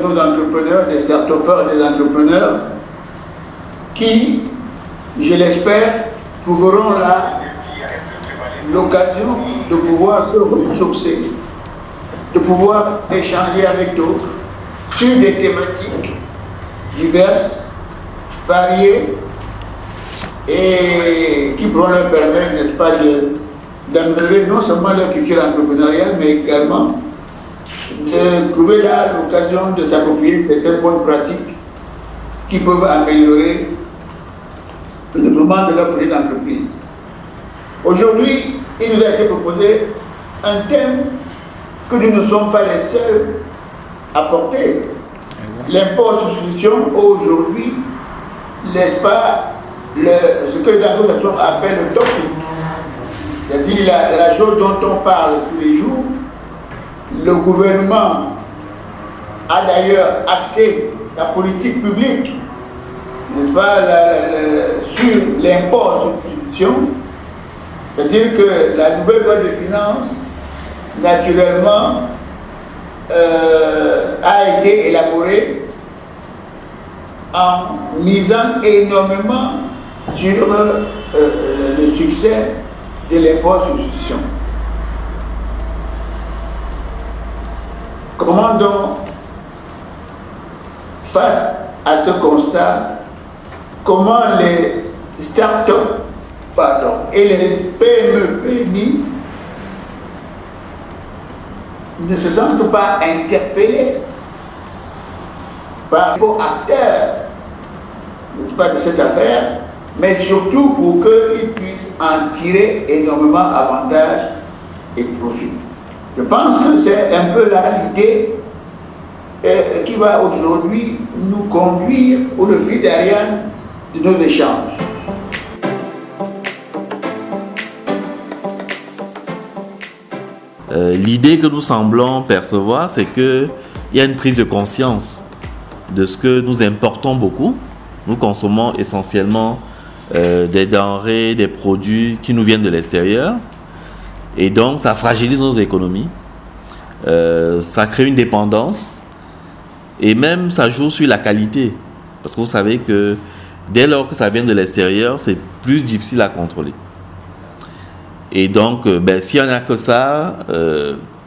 nos entrepreneurs, des start-upers et des entrepreneurs qui, je l'espère, trouveront là l'occasion de pouvoir se ressourcer, de pouvoir échanger avec d'autres sur des thématiques diverses, variées, et qui pourront leur permettre, n'est-ce pas, d'améliorer non seulement leur culture entrepreneuriale, mais également de trouver là l'occasion de s'approprier certaines bonnes pratiques qui peuvent améliorer le développement de leur projet d'entreprise. Aujourd'hui, il nous a été proposé un thème que nous ne sommes pas les seuls à porter. L'impôt sur substitution aujourd'hui, n'est-ce pas, ce que les anglo-saxons appellent le topic, c'est-à-dire la chose dont on parle tous les jours. Le gouvernement a d'ailleurs axé sa politique publique, n'est-ce pas, sur l'impôt sur substitution. C'est-à-dire que la nouvelle loi de finances, naturellement, a été élaborée en misant énormément sur le succès de l'impôt sur substitution. Comment donc, face à ce constat, comment les start-up et les PME, PMI ne se sentent pas interpellés par les acteurs, n'est-ce pas, de cette affaire, mais surtout pour qu'ils puissent en tirer énormément avantage et profit. Je pense que c'est un peu là l'idée qui va aujourd'hui nous conduire au fil d'Ariane de nos échanges. L'idée que nous semblons percevoir, c'est qu'il y a une prise de conscience de ce que nous importons beaucoup. Nous consommons essentiellement des denrées, des produits qui nous viennent de l'extérieur. Et donc, ça fragilise nos économies. Ça crée une dépendance. Et même, ça joue sur la qualité. Parce que vous savez que dès lors que ça vient de l'extérieur, c'est plus difficile à contrôler. Et donc, si on n'a que ça,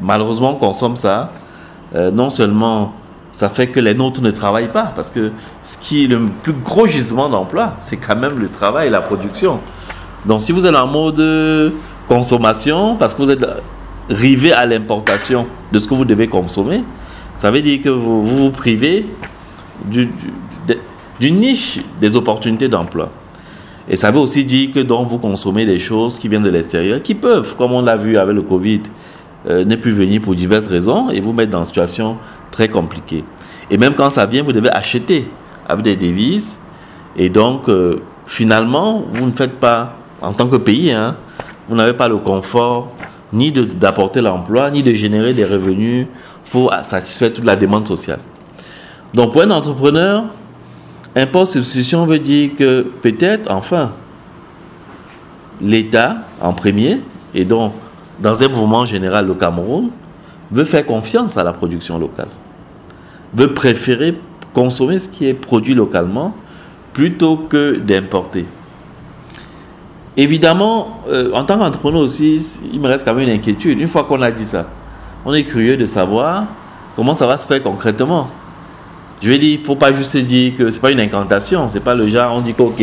malheureusement, on consomme ça. Non seulement, ça fait que les nôtres ne travaillent pas, parce que ce qui est le plus gros gisement d'emploi, c'est quand même le travail et la production. Donc, si vous êtes en mode consommation, parce que vous êtes rivé à l'importation de ce que vous devez consommer, ça veut dire que vous vous privez d'une niche des opportunités d'emploi. Et ça veut aussi dire que donc vous consommez des choses qui viennent de l'extérieur, qui peuvent, comme on l'a vu avec le Covid, ne plus venir pour diverses raisons et vous mettre dans une situation très compliquée. Et même quand ça vient, vous devez acheter avec des devises. Et donc, finalement, vous ne faites pas, en tant que pays, vous n'avez pas le confort ni d'apporter l'emploi, ni de générer des revenus pour satisfaire toute la demande sociale. Donc, pour un entrepreneur, impôt substitution veut dire que peut-être, enfin, l'État en premier, et donc dans un mouvement général, le Cameroun, veut faire confiance à la production locale, veut préférer consommer ce qui est produit localement plutôt que d'importer. Évidemment, en tant qu'entrepreneur aussi, il me reste quand même une inquiétude. Une fois qu'on a dit ça, on est curieux de savoir comment ça va se faire concrètement. Je vais dire, il ne faut pas juste dire que ce n'est pas une incantation, ce n'est pas le genre, on dit qu'ok,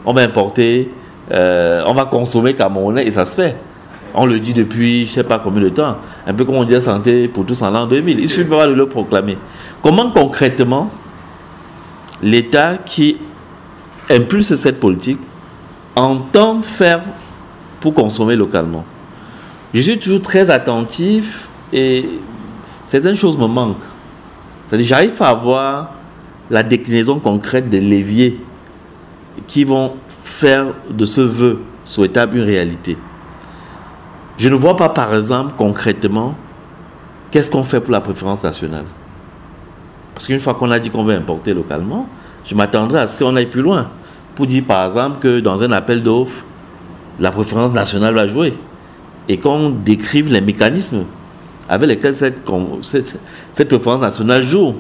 on va importer, on va consommer camerounais et ça se fait. On le dit depuis je ne sais pas combien de temps, un peu comme on dit la santé pour tous en l'an 2000. Il suffit pas de le proclamer. Comment concrètement l'État qui impulse cette politique entend faire pour consommer localement? Je suis toujours très attentif et certaines choses me manquent. C'est-à-dire, j'arrive à avoir la déclinaison concrète des leviers qui vont faire de ce vœu souhaitable une réalité. Je ne vois pas, par exemple, concrètement, qu'est-ce qu'on fait pour la préférence nationale. Parce qu'une fois qu'on a dit qu'on veut importer localement, je m'attendrais à ce qu'on aille plus loin. Pour dire, par exemple, que dans un appel d'offres, la préférence nationale va jouer. Et qu'on décrive les mécanismes avec lesquels cette préférence nationale joue.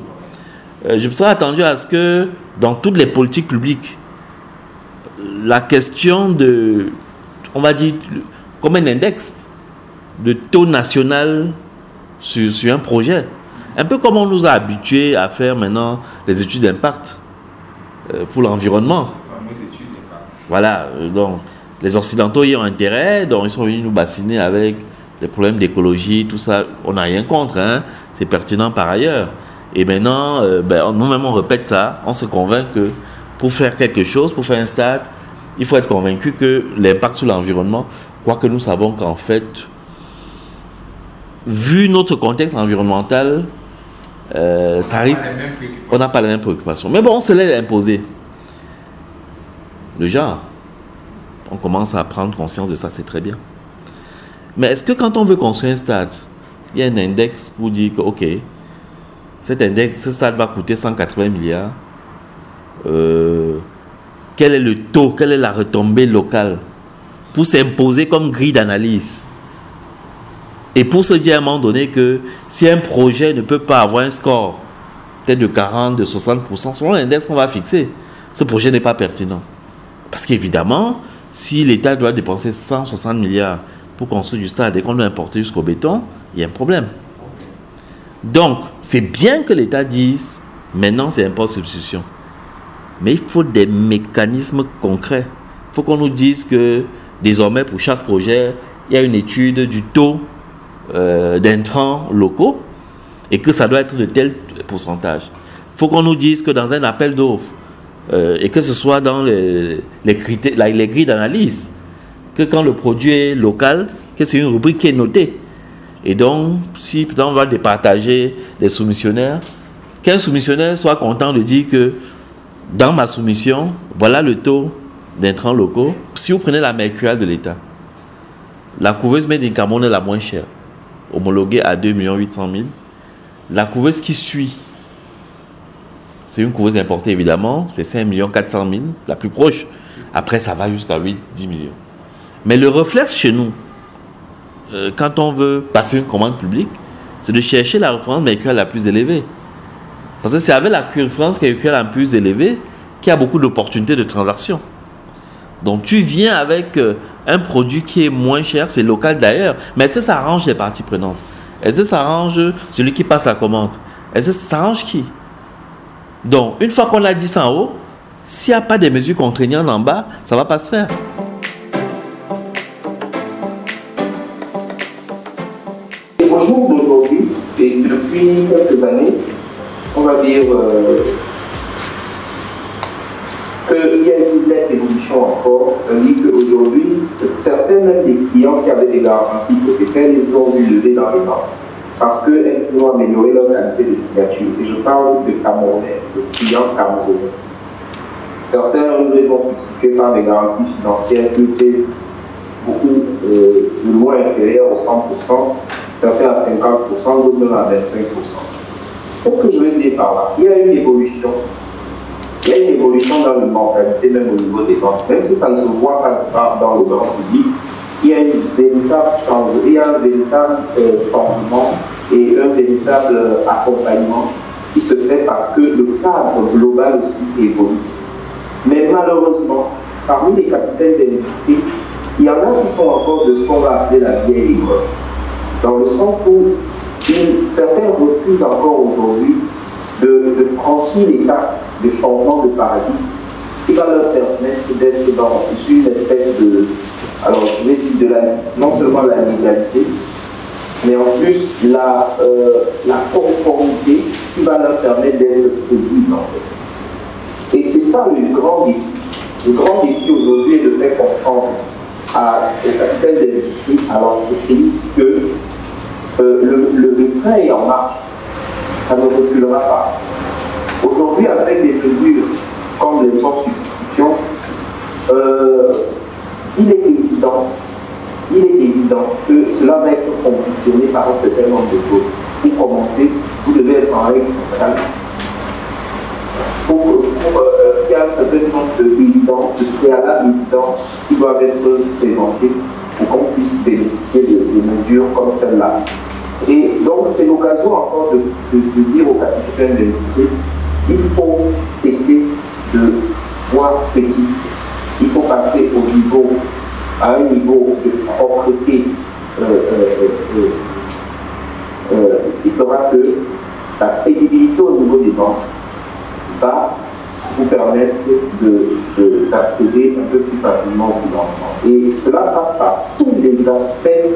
je me serais attendu à ce que dans toutes les politiques publiques, la question de, on va dire, comme un index de taux national sur un projet, un peu comme on nous a habitués à faire maintenant les études d'impact pour l'environnement. Voilà, donc les Occidentaux y ont intérêt, donc ils sont venus nous bassiner avec les problèmes d'écologie, tout ça. On n'a rien contre, hein, c'est pertinent par ailleurs. Et maintenant, nous-mêmes on répète ça, on se convainc que pour faire quelque chose, pour faire un stade, il faut être convaincu que l'impact sur l'environnement, quoique nous savons qu'en fait, vu notre contexte environnemental, ça risque, on n'a pas les mêmes préoccupations. Mais bon, on se l'est imposé. Le genre, on commence à prendre conscience de ça, c'est très bien. Mais est-ce que quand on veut construire un stade, il y a un index pour dire que, ok, cet index, ce stade va coûter 180 milliards. Quel est le taux, quelle est la retombée locale pour s'imposer comme grille d'analyse? Et pour se dire à un moment donné que si un projet ne peut pas avoir un score peut-être de 40, de 60%, selon l'index qu'on va fixer, ce projet n'est pas pertinent. Parce qu'évidemment, si l'État doit dépenser 160 milliards pour construire du stade et qu'on doit importer jusqu'au béton, il y a un problème. Donc, c'est bien que l'État dise, maintenant c'est impôt substitution. Mais il faut des mécanismes concrets. Il faut qu'on nous dise que désormais, pour chaque projet, il y a une étude du taux d'intrants locaux et que ça doit être de tel pourcentage. Il faut qu'on nous dise que dans un appel d'offres, et que ce soit dans les grilles d'analyse, que quand le produit est local, que c'est une rubrique qui est notée. Et donc, si peut-être on va départager les soumissionnaires, qu'un soumissionnaire soit content de dire que dans ma soumission, voilà le taux d'intrants locaux. Si vous prenez la mercuriale de l'État, la couveuse Made in Cameroun est la moins chère, homologuée à 2 800 000. La couveuse qui suit, c'est une couveuse importée évidemment, c'est 5 400 000, la plus proche. Après, ça va jusqu'à 8-10 millions. Mais le réflexe chez nous, quand on veut passer une commande publique, c'est de chercher la référence mercuriale la plus élevée. Parce que c'est avec la référence mercuriale la plus élevée qu'il y a beaucoup d'opportunités de transaction. Donc tu viens avec un produit qui est moins cher, c'est local d'ailleurs, mais est-ce que ça arrange les parties prenantes? Est-ce que ça arrange celui qui passe la commande? Est-ce que ça arrange qui? Donc, une fois qu'on a dit ça en haut, s'il n'y a pas de mesures contraignantes en bas, ça ne va pas se faire. Au jour d'aujourd'hui, et depuis quelques années, on va dire qu'il y a une nette évolution encore, c'est-à-dire qu'aujourd'hui, certains même des clients qui avaient des garanties hypothécaires, ils ont dû lever dans les banques parce qu'ils ont amélioré leur qualité de signature. Et je parle de Camerounais, de clients camerounais. Certains ont eu raison justifiées par des garanties financières qui étaient beaucoup de loin inférieures aux 100%, certains à 50%, d'autres même à 25%. Qu'est-ce que je veux dire par là? Il y a une évolution. Il y a une évolution dans la mentalité, même au niveau des banques. Même si ça ne se voit pas dans le grand public, il y a une véritable changement, il y a un véritable changement et un véritable accompagnement qui se fait parce que le cadre global aussi évolue. Mais malheureusement, parmi les capitaines d'industrie, il y en a qui sont encore de ce qu'on va appeler la vieille école. Dans le sens où certains refusent encore aujourd'hui de franchir l'étape de changement de paradigme qui va leur permettre d'être dans une espèce de, alors je vais dire non seulement la légalité, mais en plus la conformité qui va leur permettre d'être crédibles en fait. Et c'est ça le grand défi. Le grand défi aujourd'hui est de faire comprendre aux capitaines d'industrie, à l'entreprise, que le train est en marche, ça ne reculera pas. Aujourd'hui, avec des mesures comme les substitutions, il est évident que cela va être conditionné par un certain nombre de choses. Pour commencer, vous devez être en règle fiscale. Il y a un certain nombre d'évidences, de préalables évidents qui doivent être présentés pour qu'on puisse bénéficier de mesures comme celle-là. Et donc, c'est l'occasion encore de dire aux capitaines d'industrie il faut cesser de voir petit. Il faut passer à un niveau de propreté qui fera que la crédibilité au niveau des banques va vous permettre d'accéder un peu plus facilement au financement. Et cela passe par tous les aspects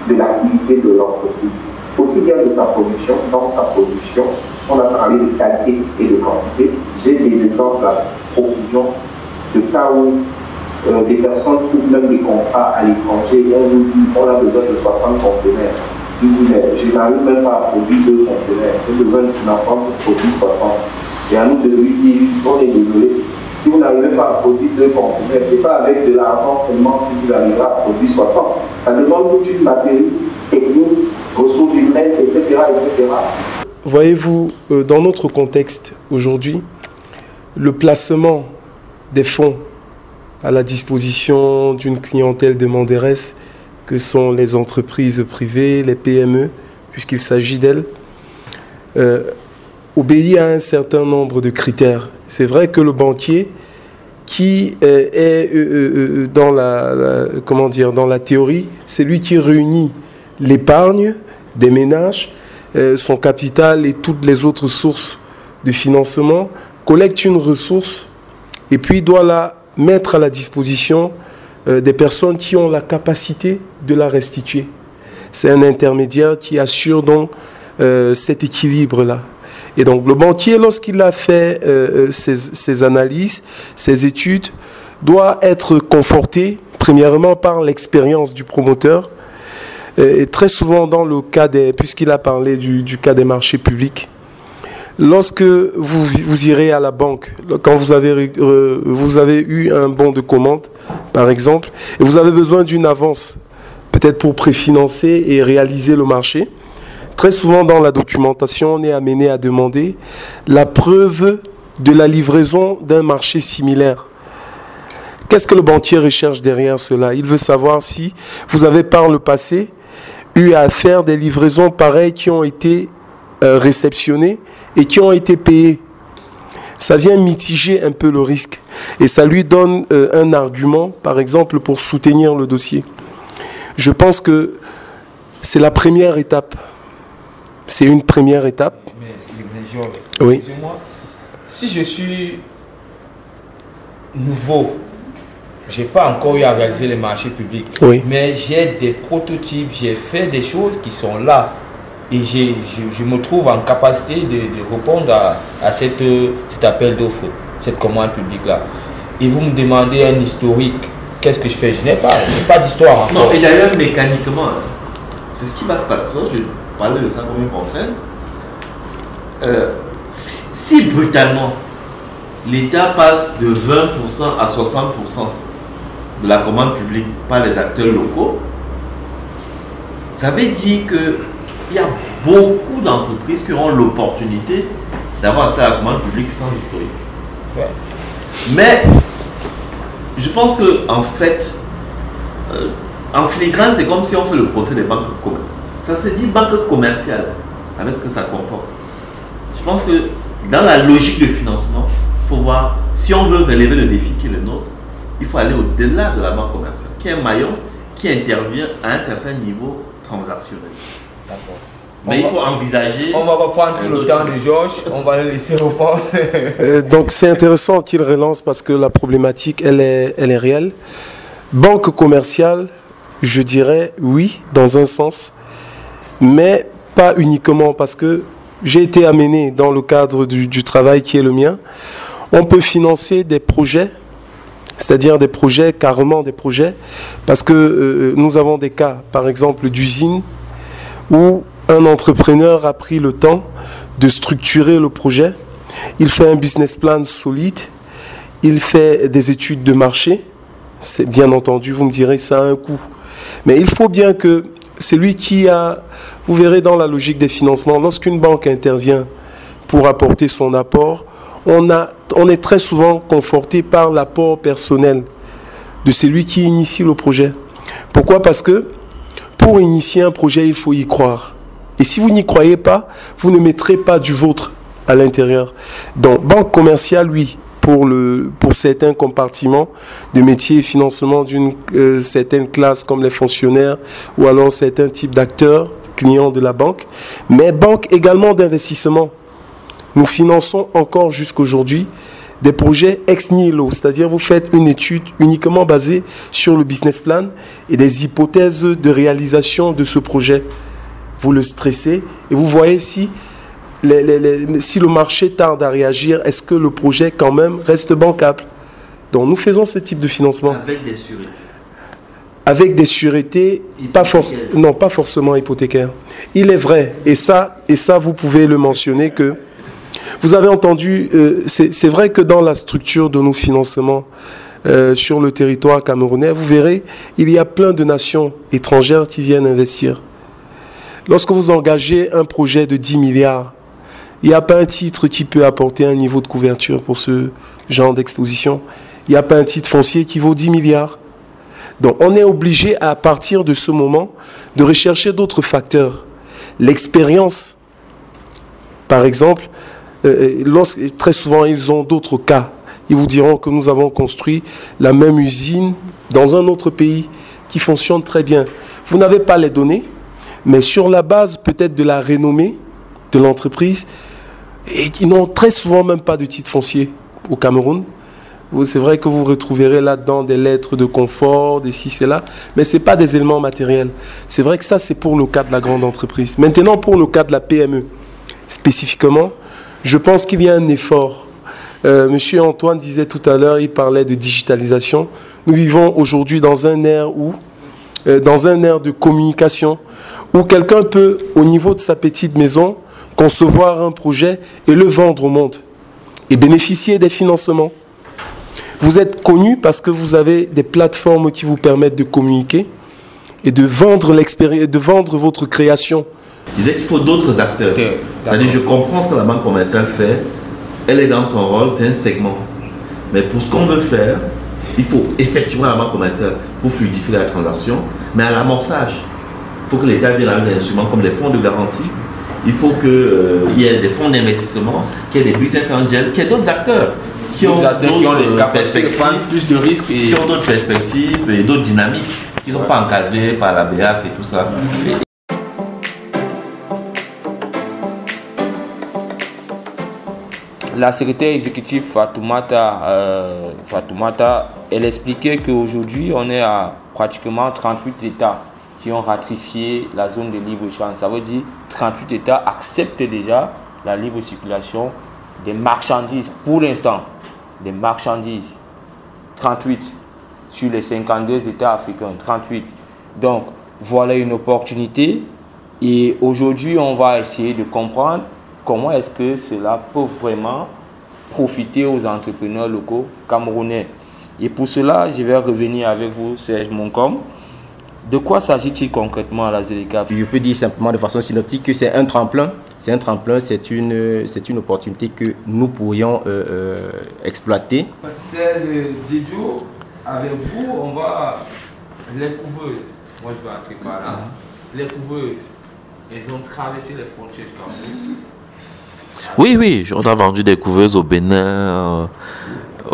de l'activité de l'entreprise, aussi bien de sa production. Dans sa production, on a parlé de qualité et de quantité. J'ai des exemples à profusion de cas où des personnes trouvent même des contrats à l'étranger et on nous dit on a besoin de 60 conteneurs. Ils disent mais je n'arrive même pas à produire 2 conteneurs, j'ai besoin de financement pour produire 60. Et à nous de lui dire on est désolé, si vous n'arrivez pas à produire 2 conteneurs, ce n'est pas avec de l'argent seulement que vous arriverez à produire 60. Ça demande toute une batterie technique, ressources humaines, etc. etc. Voyez-vous, dans notre contexte aujourd'hui, le placement des fonds à la disposition d'une clientèle demanderesse que sont les entreprises privées, les PME, puisqu'il s'agit d'elles, obéit à un certain nombre de critères. C'est vrai que le banquier qui est dans la théorie, c'est lui qui réunit l'épargne des ménages, son capital et toutes les autres sources de financement, collecte une ressource et puis doit la mettre à la disposition des personnes qui ont la capacité de la restituer. C'est un intermédiaire qui assure donc cet équilibre-là. Et donc le banquier, lorsqu'il a fait ses analyses, ses études, doit être conforté premièrement par l'expérience du promoteur. Et très souvent dans le cas puisqu'il a parlé du cas des marchés publics, lorsque vous irez à la banque, quand vous avez eu un bon de commande, par exemple, et vous avez besoin d'une avance, peut-être pour préfinancer et réaliser le marché, très souvent dans la documentation, on est amené à demander la preuve de la livraison d'un marché similaire. Qu'est-ce que le banquier recherche derrière cela? Il veut savoir si vous avez par le passé eu à faire des livraisons pareilles qui ont été réceptionnées et qui ont été payées. Ça vient mitiger un peu le risque et ça lui donne un argument, par exemple, pour soutenir le dossier. Je pense que c'est la première étape. C'est une première étape. Mais Georges, oui. Excusez-moi, si je suis nouveau, je n'ai pas encore eu à réaliser les marchés publics, oui, mais j'ai des prototypes, j'ai fait des choses qui sont là. Et je me trouve en capacité de répondre à cet appel d'offres, cette commande publique-là. Et vous me demandez un historique, qu'est-ce que je fais? Je n'ai pas d'histoire encore. Non, et d'ailleurs, mécaniquement, c'est ce qui va se passer. Je parlais de ça comme une contrainte. Si brutalement, l'État passe de 20% à 60% de la commande publique par les acteurs locaux, ça veut dire que il y a beaucoup d'entreprises qui auront l'opportunité d'avoir accès à la commande publique sans historique. Ouais. Mais je pense que en fait, en flagrant, c'est comme si on fait le procès des banques commerciales. Ça se dit banque commerciale, avec ce que ça comporte. Je pense que dans la logique de financement, pour voir si on veut relever le défi qui est le nôtre, il faut aller au-delà de la banque commerciale, qui est un maillon qui intervient à un certain niveau transactionnel. Mais il faut envisager... On va pas prendre tout le temps de Georges, on va le laisser reprendre. Donc c'est intéressant qu'il relance parce que la problématique, elle est réelle. Banque commerciale, je dirais oui, dans un sens, mais pas uniquement parce que j'ai été amené dans le cadre du travail qui est le mien. On peut financer des projets, c'est-à-dire des projets, carrément des projets, parce que nous avons des cas, par exemple, d'usines où un entrepreneur a pris le temps de structurer le projet. Il fait un business plan solide, il fait des études de marché. C'est bien entendu, vous me direz, ça a un coût. Mais il faut bien que celui qui a... Vous verrez dans la logique des financements, lorsqu'une banque intervient pour apporter son apport, on est très souvent conforté par l'apport personnel de celui qui initie le projet. Pourquoi? Parce que pour initier un projet, il faut y croire. Et si vous n'y croyez pas, vous ne mettrez pas du vôtre. à l'intérieur. Donc, banque commerciale, oui, pour certains compartiments de métiers et financement d'une certaine classe comme les fonctionnaires ou alors certains types d'acteurs, clients de la banque, mais banque également d'investissement. Nous finançons encore jusqu'aujourd'hui des projets ex nihilo, c'est-à-dire vous faites une étude uniquement basée sur le business plan et des hypothèses de réalisation de ce projet. Vous le stressez et vous voyez si le marché tarde à réagir, est-ce que le projet quand même reste bancable? Donc nous faisons ce type de financement. Avec des suretés. Avec des suretés, pas forcément hypothécaires. Il est vrai, et ça vous pouvez le mentionner, que vous avez entendu, c'est vrai que dans la structure de nos financements sur le territoire camerounais, vous verrez, il y a plein de nations étrangères qui viennent investir. Lorsque vous engagez un projet de 10 milliards, il n'y a pas un titre qui peut apporter un niveau de couverture pour ce genre d'exposition. Il n'y a pas un titre foncier qui vaut 10 milliards. Donc on est obligé à partir de ce moment de rechercher d'autres facteurs. L'expérience, par exemple, très souvent ils ont d'autres cas. Ils vous diront que nous avons construit la même usine dans un autre pays qui fonctionne très bien. Vous n'avez pas les données, mais sur la base peut-être de la renommée de l'entreprise, et ils n'ont très souvent même pas de titre foncier au Cameroun. C'est vrai que vous retrouverez là-dedans des lettres de confort, des ci, là, mais ce n'est pas des éléments matériels. C'est vrai que ça, c'est pour le cas de la grande entreprise. Maintenant, pour le cas de la PME, spécifiquement, je pense qu'il y a un effort. Monsieur Antoine disait tout à l'heure, il parlait de digitalisation. Nous vivons aujourd'hui dans un ère de communication, où quelqu'un peut, au niveau de sa petite maison, concevoir un projet et le vendre au monde et bénéficier des financements. Vous êtes connu parce que vous avez des plateformes qui vous permettent de communiquer et de vendre l'expérience, de vendre votre création. Je disais qu'il faut d'autres acteurs. C'est-à-dire, je comprends ce que la banque commerciale fait. Elle est dans son rôle, c'est un segment. Mais pour ce qu'on veut faire, il faut effectivement la banque commerciale pour fluidifier la transaction, mais à l'amorçage. Il faut que l'État vienne avec des instruments comme les fonds de garantie. Il faut qu'il y ait des fonds d'investissement, qu'il y ait des business angels, qu'il y ait d'autres acteurs qui ont les capacités de prendre plus de risques et qui ont d'autres perspectives et d'autres dynamiques qui ne sont pas encadrées par la BEAC et tout ça. La secrétaire exécutive Fatoumata, elle expliquait qu'aujourd'hui, on est à pratiquement 38 États qui ont ratifié la zone de libre-échange. Ça veut dire 38 États acceptent déjà la libre circulation des marchandises, pour l'instant, des marchandises. 38 sur les 52 États africains, 38. Donc, voilà une opportunité. Et aujourd'hui, on va essayer de comprendre comment est-ce que cela peut vraiment profiter aux entrepreneurs locaux camerounais. Et pour cela, je vais revenir avec vous, Serge Moncom. De quoi s'agit-il concrètement à la ZLECAf? Je peux dire simplement de façon synoptique que c'est un tremplin. C'est un tremplin, c'est une opportunité que nous pourrions exploiter. Serge Didio, avec vous, on va... Les couveuses, moi je vais entrer par là. Les couveuses, elles ont traversé les frontières du Cameroun. Oui, on a vendu des couveuses au Bénin,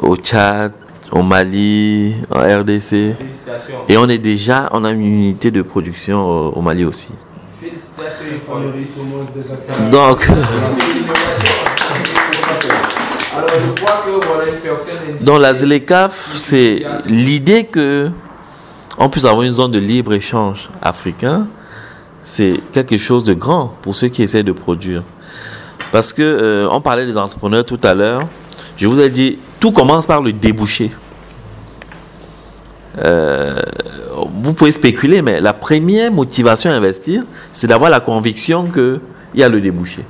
au Tchad, au Mali, en RDC. Félicitations. Et on a une unité de production au Mali aussi. Félicitations. Donc, alors je crois que voilà une personne... dans la ZLECAf, c'est l'idée que on puisse avoir une zone de libre-échange africain. C'est quelque chose de grand pour ceux qui essaient de produire. Parce que on parlait des entrepreneurs tout à l'heure. Je vous ai dit, tout commence par le débouché. Vous pouvez spéculer, mais la première motivation à investir, c'est d'avoir la conviction qu'il y a le débouché.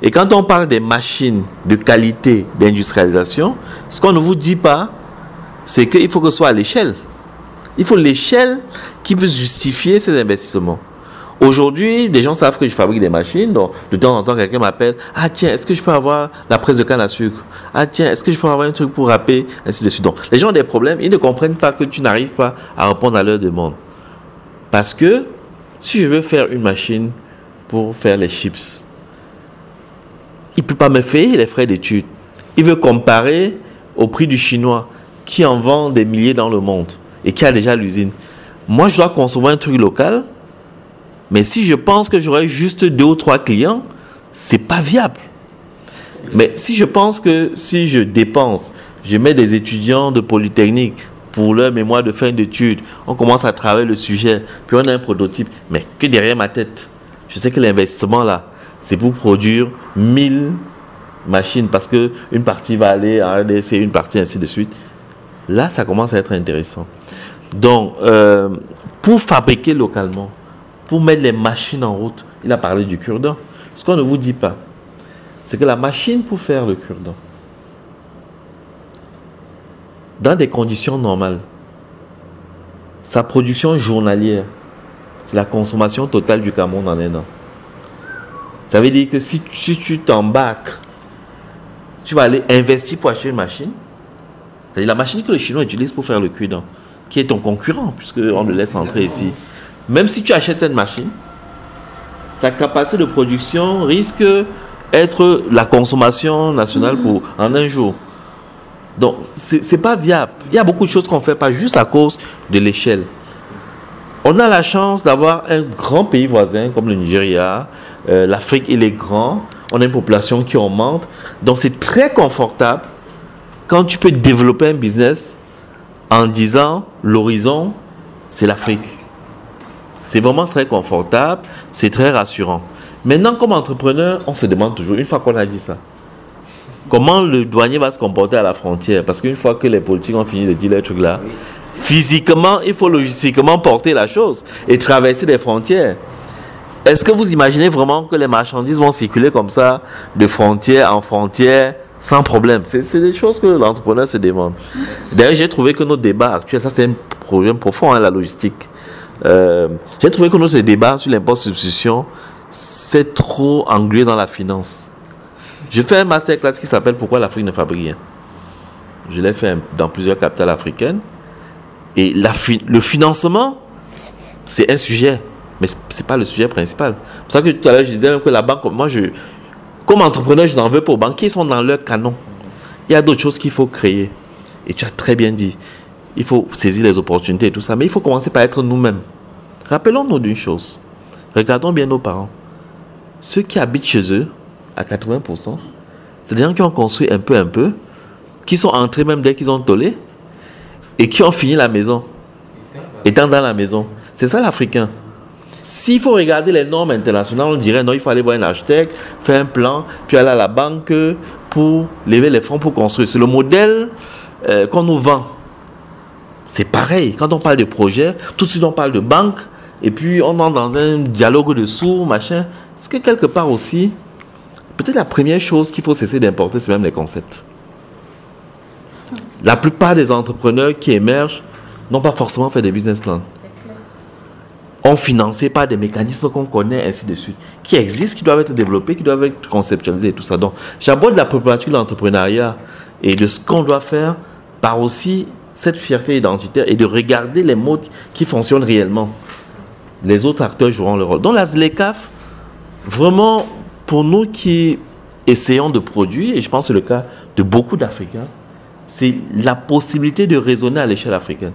Et quand on parle des machines de qualité d'industrialisation, ce qu'on ne vous dit pas, c'est qu'il faut que ce soit à l'échelle. Il faut l'échelle qui puisse justifier ces investissements. Aujourd'hui, des gens savent que je fabrique des machines, donc de temps en temps, quelqu'un m'appelle « Ah tiens, est-ce que je peux avoir la presse de canne à sucre? Ah tiens, est-ce que je peux avoir un truc pour râper ?» ainsi de suite. Donc, les gens ont des problèmes, ils ne comprennent pas que tu n'arrives pas à répondre à leurs demandes. Parce que, si je veux faire une machine pour faire les chips, il ne peut pas me payer les frais d'études. Il veut comparer au prix du chinois qui en vend des milliers dans le monde et qui a déjà l'usine. Moi, je dois concevoir un truc local, mais si je pense que j'aurai juste 2 ou 3 clients, ce n'est pas viable. Mais si je pense que si je dépense, je mets des étudiants de Polytechnique pour leur mémoire de fin d'études, on commence à travailler le sujet, puis on a un prototype, mais que derrière ma tête, je sais que l'investissement là, c'est pour produire 1000 machines, parce qu'une partie va aller en RDC, une partie ainsi de suite. Là, ça commence à être intéressant. Donc, pour fabriquer localement, pour mettre les machines en route, il a parlé du cure-dent. Ce qu'on ne vous dit pas, c'est que la machine pour faire le cure-dent, dans des conditions normales, sa production journalière, c'est la consommation totale du Cameroun en un an. Ça veut dire que si tu t'embarques, tu vas aller investir pour acheter une machine. C'est-à-dire la machine que les Chinois utilisent pour faire le cure-dent, qui est ton concurrent, puisqu'on le laisse entrer ici. Même si tu achètes cette machine, sa capacité de production risque d'être la consommation nationale en un jour. Donc, ce n'est pas viable. Il y a beaucoup de choses qu'on ne fait pas juste à cause de l'échelle. On a la chance d'avoir un grand pays voisin comme le Nigeria. L'Afrique, il est grand. On a une population qui augmente. Donc, c'est très confortable quand tu peux développer un business en disant l'horizon, c'est l'Afrique. C'est vraiment très confortable. C'est très rassurant. Maintenant, comme entrepreneur, on se demande toujours, une fois qu'on a dit ça, comment le douanier va se comporter à la frontière? Parce qu'une fois que les politiques ont fini de dire les trucs là, physiquement, il faut logistiquement porter la chose et traverser des frontières. Est-ce que vous imaginez vraiment que les marchandises vont circuler comme ça, de frontière en frontière, sans problème? C'est des choses que l'entrepreneur se demande. D'ailleurs, j'ai trouvé que notre débat actuel, ça c'est un problème profond, hein, la logistique. J'ai trouvé que notre débat sur l'impôt substitution, c'est trop englué dans la finance. Je fais un masterclass qui s'appelle « Pourquoi l'Afrique ne fabrique rien ». Je l'ai fait dans plusieurs capitales africaines. Et le financement, c'est un sujet, mais ce n'est pas le sujet principal. C'est pour ça que tout à l'heure, je disais même que la banque, moi, comme entrepreneur, je n'en veux pas aux banquiers, ils sont dans leur canon. Il y a d'autres choses qu'il faut créer. Et tu as très bien dit, il faut saisir les opportunités et tout ça, mais il faut commencer par être nous-mêmes. Rappelons-nous d'une chose. Regardons bien nos parents. Ceux qui habitent chez eux, à 80%, c'est des gens qui ont construit un peu, qui sont entrés même dès qu'ils ont tollé, et qui ont fini la maison, étant dans la maison. C'est ça l'Africain. S'il faut regarder les normes internationales, on dirait non, il faut aller voir un architecte, faire un plan, puis aller à la banque pour lever les fonds pour construire. C'est le modèle qu'on nous vend. C'est pareil. Quand on parle de projet, tout de suite on parle de banque, et puis on entre dans un dialogue de sourds, machin. Est-ce que quelque part aussi, peut-être la première chose qu'il faut cesser d'importer, c'est même les concepts. La plupart des entrepreneurs qui émergent n'ont pas forcément fait des business plans. On financé par des mécanismes qu'on connaît, ainsi de suite, qui existent, qui doivent être développés, qui doivent être conceptualisés et tout ça. Donc, j'aborde la problématique de l'entrepreneuriat et de ce qu'on doit faire par aussi cette fierté identitaire et de regarder les modes qui fonctionnent réellement. Les autres acteurs joueront leur rôle. Donc, la ZLECAf, vraiment, pour nous qui essayons de produire, et je pense que c'est le cas de beaucoup d'Africains, c'est la possibilité de raisonner à l'échelle africaine.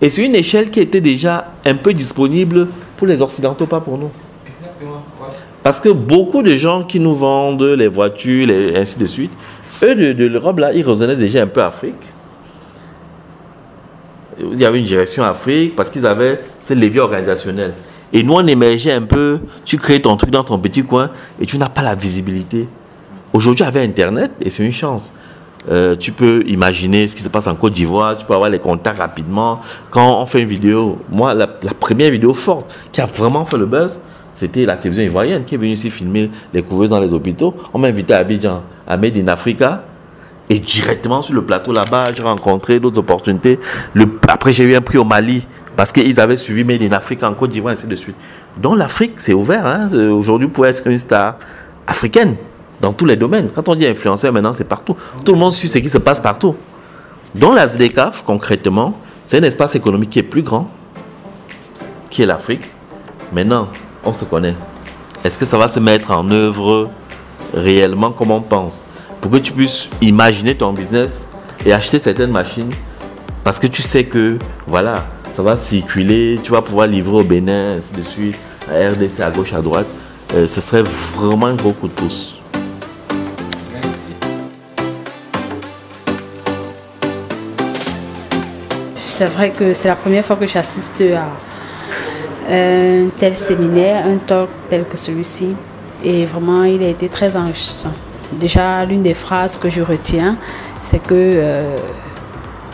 Et c'est une échelle qui était déjà un peu disponible pour les Occidentaux, pas pour nous. Exactement. Ouais. Parce que beaucoup de gens qui nous vendent les voitures, et ainsi de suite, eux de l'Europe, là, ils raisonnaient déjà un peu Afrique. Il y avait une direction Afrique parce qu'ils avaient ce levier organisationnel. Et nous, on émergeait un peu, tu crées ton truc dans ton petit coin et tu n'as pas la visibilité. Aujourd'hui, avec Internet, et c'est une chance, tu peux imaginer ce qui se passe en Côte d'Ivoire, tu peux avoir les contacts rapidement. Quand on fait une vidéo, moi, la première vidéo forte qui a vraiment fait le buzz, c'était la télévision ivoirienne qui est venue ici filmer les couveuses dans les hôpitaux. On m'a invité à Abidjan, à Made in Africa, et directement sur le plateau là-bas, j'ai rencontré d'autres opportunités. Après, j'ai eu un prix au Mali, parce qu'ils avaient suivi Made in Africa en Côte d'Ivoire, ainsi de suite. Donc l'Afrique, c'est ouvert. Hein. Aujourd'hui, pour être une star africaine, dans tous les domaines. Quand on dit influenceur, maintenant, c'est partout. Tout le monde suit ce qui se passe partout. Dans la ZLECAf, concrètement, c'est un espace économique qui est plus grand, qui est l'Afrique. Maintenant, on se connaît. Est-ce que ça va se mettre en œuvre réellement comme on pense. Pour que tu puisses imaginer ton business et acheter certaines machines parce que tu sais que voilà, ça va circuler, tu vas pouvoir livrer au Bénin, ainsi de suite, à RDC, à gauche, à droite. Ce serait vraiment un gros coup de pouce. C'est vrai que c'est la première fois que j'assiste à un tel séminaire, un talk tel que celui-ci. Et vraiment, il a été très enrichissant. Déjà, l'une des phrases que je retiens, c'est que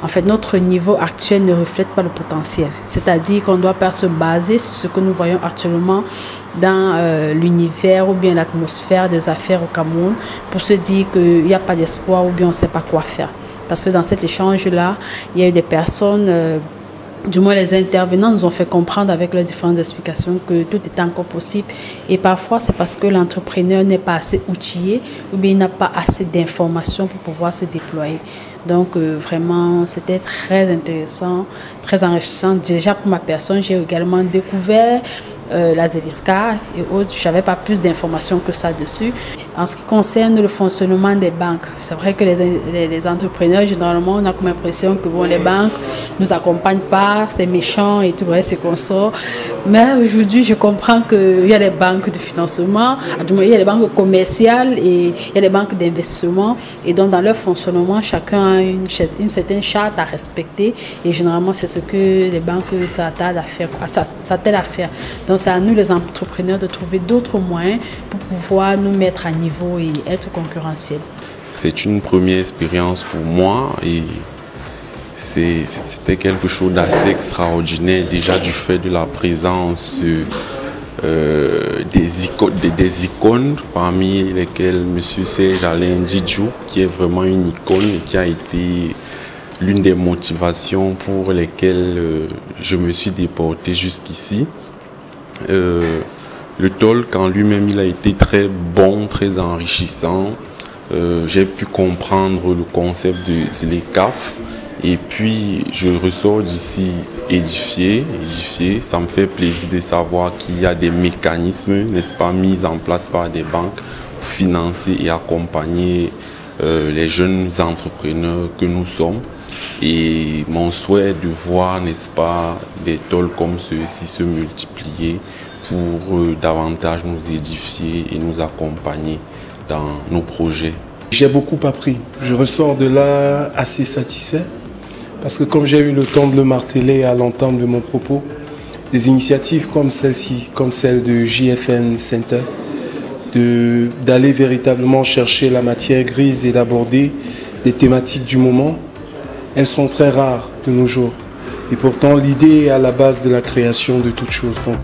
en fait, notre niveau actuel ne reflète pas le potentiel. C'est-à-dire qu'on ne doit pas se baser sur ce que nous voyons actuellement dans l'univers ou bien l'atmosphère des affaires au Cameroun pour se dire qu'il n'y a pas d'espoir ou bien on ne sait pas quoi faire. Parce que dans cet échange-là, il y a eu des personnes, du moins les intervenants nous ont fait comprendre avec leurs différentes explications que tout est encore possible. Et parfois, c'est parce que l'entrepreneur n'est pas assez outillé ou bien il n'a pas assez d'informations pour pouvoir se déployer. Donc vraiment, c'était très intéressant, très enrichissant. Déjà pour ma personne, j'ai également découvert la ZELISCA et autres. Je n'avais pas plus d'informations que ça dessus. En ce qui concerne le fonctionnement des banques, c'est vrai que les entrepreneurs, généralement, on a comme impression que bon, les banques ne nous accompagnent pas, c'est méchant et tout le reste, c'est qu'on sort. Mais aujourd'hui, je comprends qu'il y a des banques de financement, il y a des banques commerciales et il y a des banques d'investissement. Et donc, dans leur fonctionnement, chacun a une certaine charte à respecter. Et généralement, c'est ce que les banques s'attellent à faire. Donc, c'est à nous, les entrepreneurs, de trouver d'autres moyens pour pouvoir nous mettre à niveau et être concurrentiels. C'est une première expérience pour moi et c'était quelque chose d'assez extraordinaire déjà du fait de la présence des icônes parmi lesquelles M. Serge Alain Didjou, qui est vraiment une icône et qui a été l'une des motivations pour lesquelles je me suis déporté jusqu'ici. Le talk en lui-même, il a été très bon, très enrichissant. J'ai pu comprendre le concept de ZLECAf et puis je ressors d'ici édifié. Ça me fait plaisir de savoir qu'il y a des mécanismes, n'est-ce pas, mis en place par des banques pour financer et accompagner les jeunes entrepreneurs que nous sommes. Et mon souhait de voir, n'est-ce pas, des talks comme ceux-ci se multiplier pour davantage nous édifier et nous accompagner dans nos projets. J'ai beaucoup appris. Je ressors de là assez satisfait parce que comme j'ai eu le temps de le marteler à l'entame de mon propos, des initiatives comme celle-ci, comme celle de JFN Center, d'aller véritablement chercher la matière grise et d'aborder des thématiques du moment, elles sont très rares de nos jours. Et pourtant, l'idée est à la base de la création de toute chose. Donc,